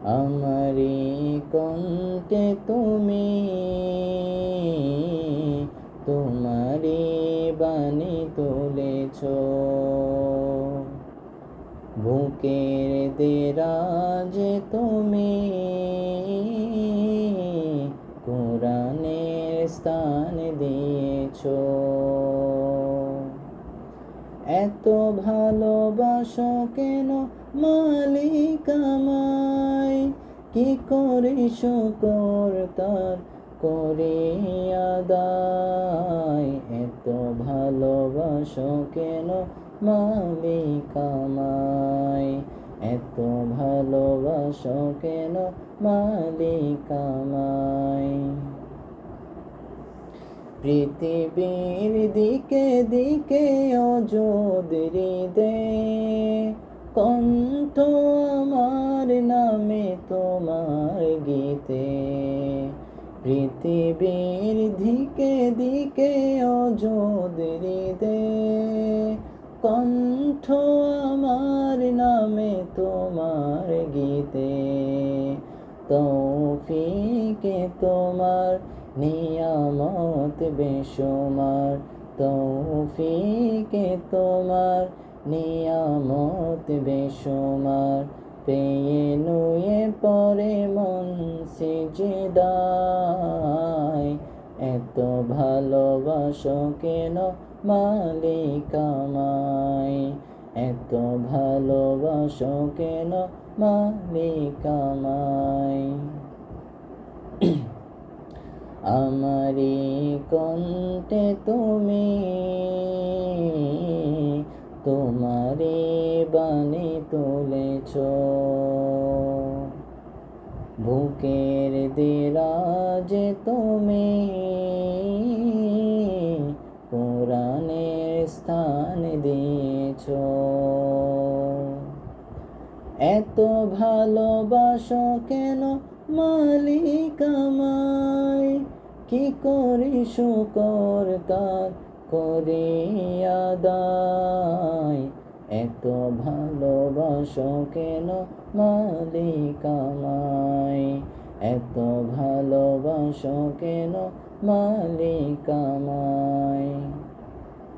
আমারি কণ্ঠে তুমি তোমারি বাণী তুলেছ, বুকের দেরাজে তুমি কোরআনের স্থান দিয়েছ। এত ভালোবাসো কেন মালিক আমায়, কি করে শুকর তার করে আদায়। এত ভালোবাসো কেন মালিক আমায়, এত ভালোবাসো কেন মালিক আমায়। পৃথিবীর দিকে দিকে অযুদ হৃদে কণ্ঠ আমার নামে তোমার গীতে। পৃথিবীর দিকে দিকে অযুদ হৃদে কণ্ঠ আমার নামে তোমার গীতে। তৌফিকে তোমার নিয়ামত বেশুমার, তৌফিকে তোমার নিয়ামত বেশুমার। পেয়ে নুয়ে পরে মন সিজদায়, এত ভালোবাসো কেন মালিক আমায়, এত ভালোবাসো কেন মালিক আমায়। আমারি কণ্ঠে তুমি তোমারি বাণী তুলেছ, বুকের দেরাজে তুমি কোরআনের স্থান দিয়েছ। এত ভালোবাসো কেন মালিক আমায়, কি করে শুকর তার করে আদায়। এত ভালোবাসো কেন মালিক আমায়, এত ভালোবাসো কেন মালিক আমায়।